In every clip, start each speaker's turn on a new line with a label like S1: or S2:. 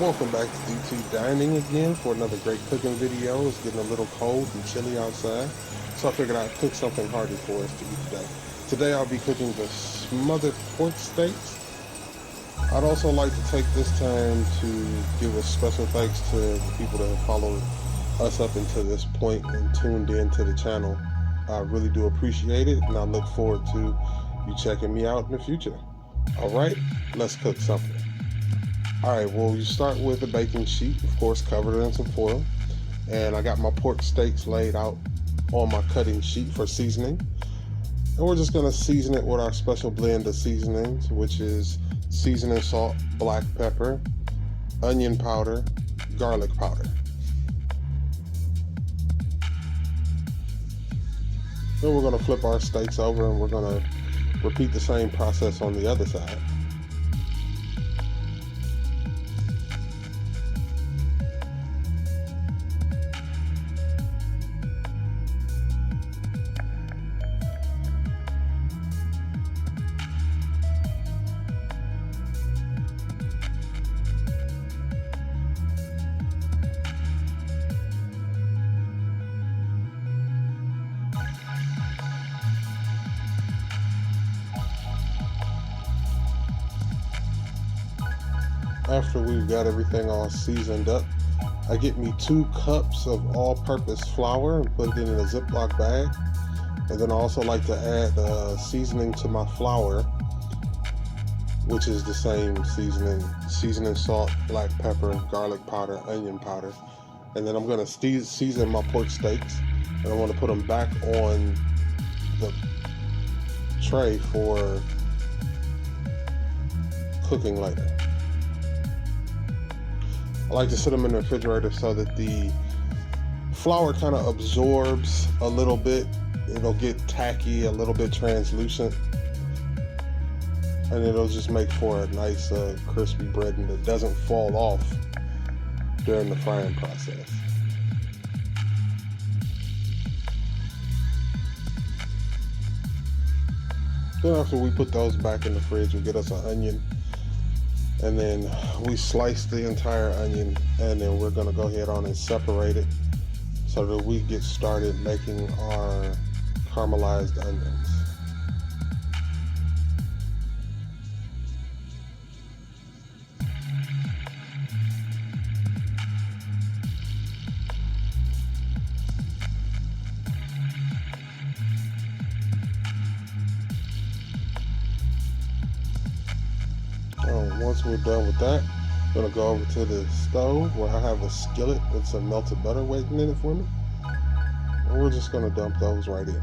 S1: Welcome back to DT Dining again for another great cooking video. It's getting a little cold and chilly outside, so I figured I'd cook something hearty for us to eat today. Today I'll be cooking the smothered pork steaks. I'd also like to take this time to give a special thanks to the people that have followed us up until this point and tuned in to the channel. I really do appreciate it, and I look forward to you checking me out in the future. Alright, let's cook something. Alright, well, you start with a baking sheet, of course, covered in some foil. And I got my pork steaks laid out on my cutting sheet for seasoning. And we're just going to season it with our special blend of seasonings, which is seasoning salt, black pepper, onion powder, garlic powder. Then we're going to flip our steaks over and we're going to repeat the same process on the other side. After we've got everything all seasoned up, I get me 2 cups of all-purpose flour and put it in a Ziploc bag. And then I also like to add seasoning to my flour, which is the same seasoning salt, black pepper, garlic powder, onion powder. And then I'm going to season my pork steaks, and I want to put them back on the tray for cooking later. I like to sit them in the refrigerator so that the flour kind of absorbs a little bit. It'll get tacky, a little bit translucent, and it'll just make for a nice crispy bread, and it doesn't fall off during the frying process. Then after we put those back in the fridge, we get us an onion. And then we slice the entire onion, and then we're going to go ahead on and separate it so that we get started making our caramelized onions. Once we're done with that, I'm going to go over to the stove where I have a skillet with some melted butter waiting in it for me. And we're just going to dump those right in.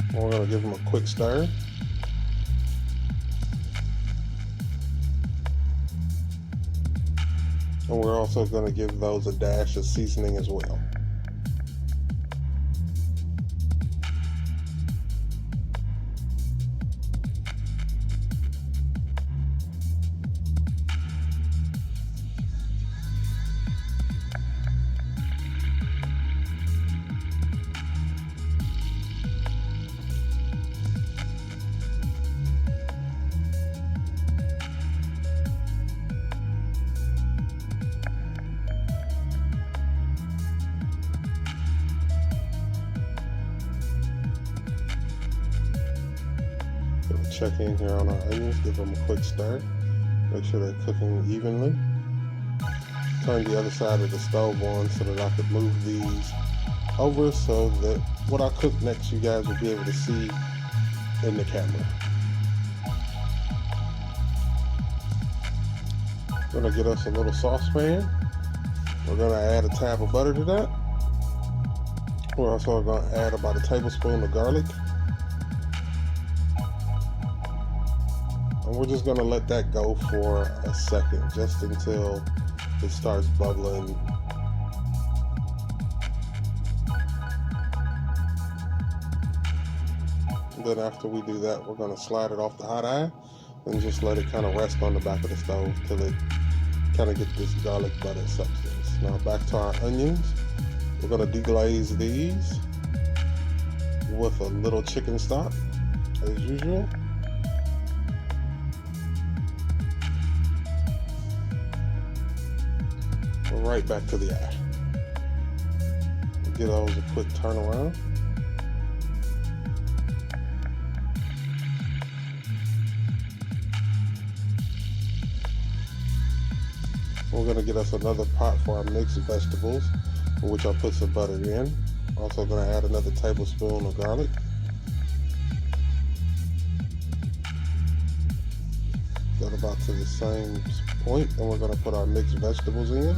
S1: And we're going to give them a quick stir. And we're also going to give those a dash of seasoning as well. Check in here on our onions, give them a quick stir, make sure they're cooking evenly. Turn the other side of the stove on so that I could move these over so that what I cook next you guys will be able to see in the camera. We're going to get us a little saucepan. We're going to add a tab of butter to that. We're also going to add about a tablespoon of garlic. And we're just going to let that go for a second, just until it starts bubbling. And then after we do that, we're going to slide it off the hot eye and just let it kind of rest on the back of the stove till it kind of get this garlic butter substance. Now back to our onions. We're going to deglaze these with a little chicken stock. as usual. We're right back to the eye. Get those a quick turnaround. We're going to get us another pot for our mixed vegetables, in which I'll put some butter in. Also going to add another tablespoon of garlic. Got about to the same point, and we're going to put our mixed vegetables in.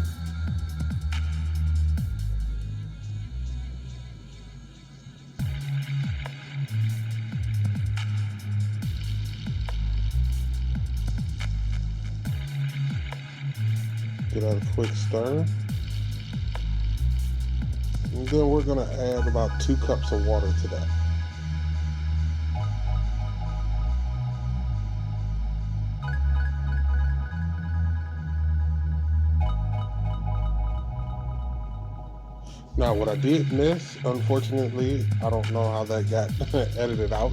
S1: Get out a quick stir. And then we're going to add about 2 cups of water to that. Now, what I did miss, unfortunately, I don't know how that got edited out,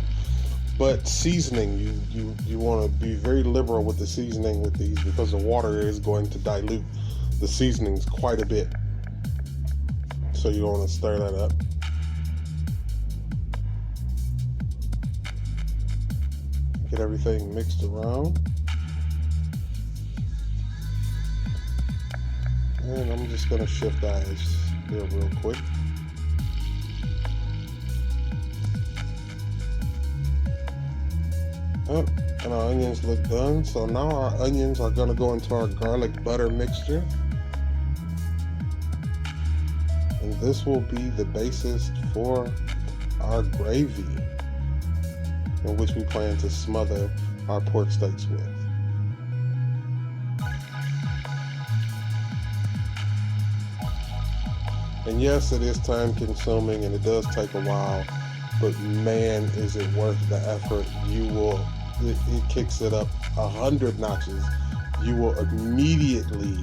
S1: but seasoning, you want to be very liberal with the seasoning with these, because the water is going to dilute the seasonings quite a bit. So you want to stir that up. Get everything mixed around. And I'm just going to shift eyes here real quick. Oh, and our onions look done. So now our onions are going to go into our garlic butter mixture. And this will be the basis for our gravy, in which we plan to smother our pork steaks with. And yes, it is time consuming and it does take a while, but man, is it worth the effort. It kicks it up 100 notches. You will immediately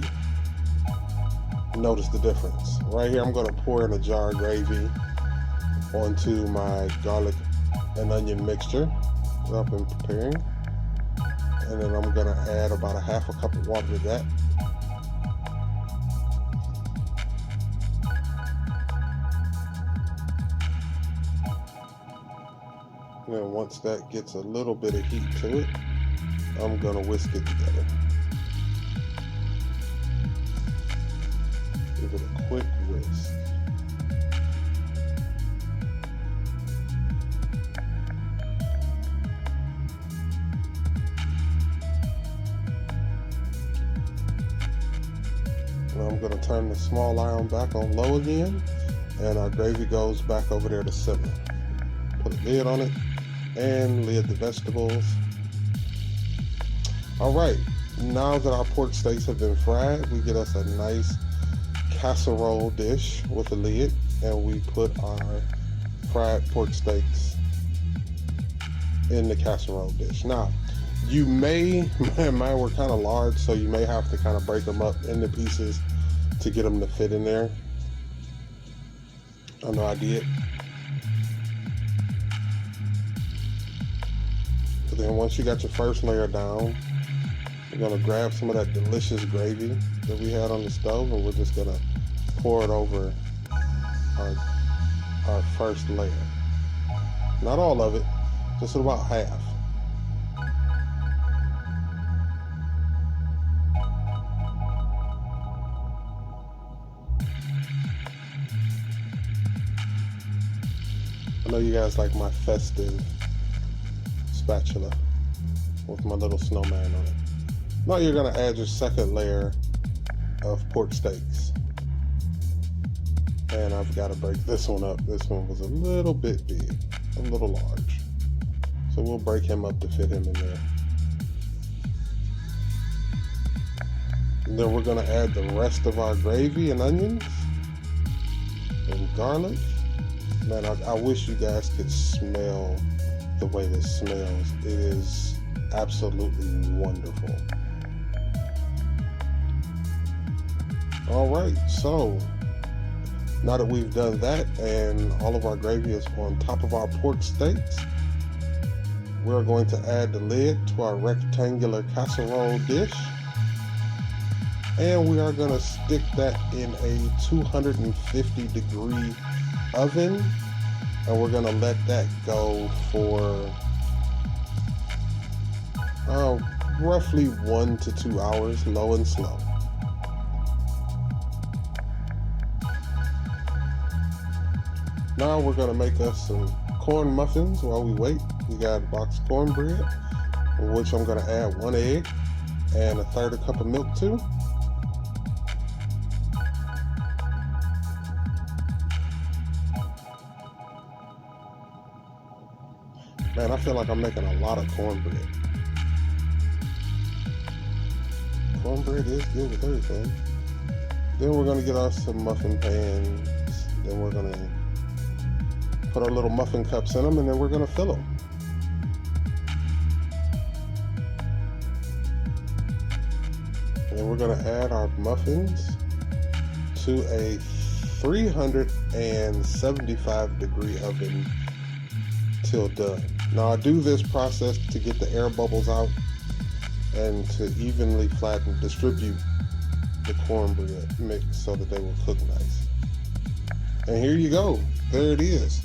S1: notice the difference. Right here, I'm going to pour in a jar of gravy onto my garlic and onion mixture that I've been preparing. And then I'm going to add about a half a cup of water to that. And then once that gets a little bit of heat to it, I'm going to whisk it together. Give it a quick whisk. Now I'm going to turn the small iron back on low again, and our gravy goes back over there to simmer. Put a lid on it and lid the vegetables. Alright, now that our pork steaks have been fried, we get us a nice casserole dish with a lid, and we put our fried pork steaks in the casserole dish. Now, you may, mine were kind of large, so you may have to kind of break them up into pieces to get them to fit in there. I know I did. But then once you got your first layer down, we're going to grab some of that delicious gravy that we had on the stove, and we're just going to pour it over our first layer. Not all of it, just about half. I know you guys like my festive spatula with my little snowman on it. Now you're going to add your second layer of pork steaks. And I've got to break this one up. This one was a little bit big, a little large. So we'll break him up to fit him in there. And then we're going to add the rest of our gravy and onions and garlic. Man, I wish you guys could smell the way this smells. It is absolutely wonderful. Alright, so now that we've done that and all of our gravy is on top of our pork steaks, we're going to add the lid to our rectangular casserole dish. And we are going to stick that in a 250-degree oven. And we're going to let that go for roughly 1 to 2 hours, low and slow. Now we're going to make us some corn muffins while we wait. We got a box of cornbread, which I'm going to add 1 egg and 1/3 cup of milk to. Man, I feel like I'm making a lot of cornbread. Cornbread is good with everything. Then we're going to get us some muffin pans. Then we're going to put our little muffin cups in them, and then we're going to fill them. And we're going to add our muffins to a 375-degree oven till done. Now I do this process to get the air bubbles out and to evenly flatten, distribute the cornbread mix so that they will cook nice. And here you go, there it is.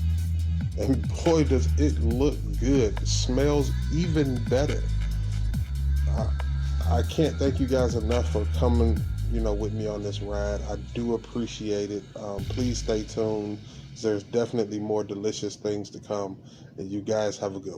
S1: And boy, does it look good. It smells even better. I can't thank you guys enough for coming, with me on this ride. I do appreciate it. Please stay tuned. There's definitely more delicious things to come. And you guys have a good one.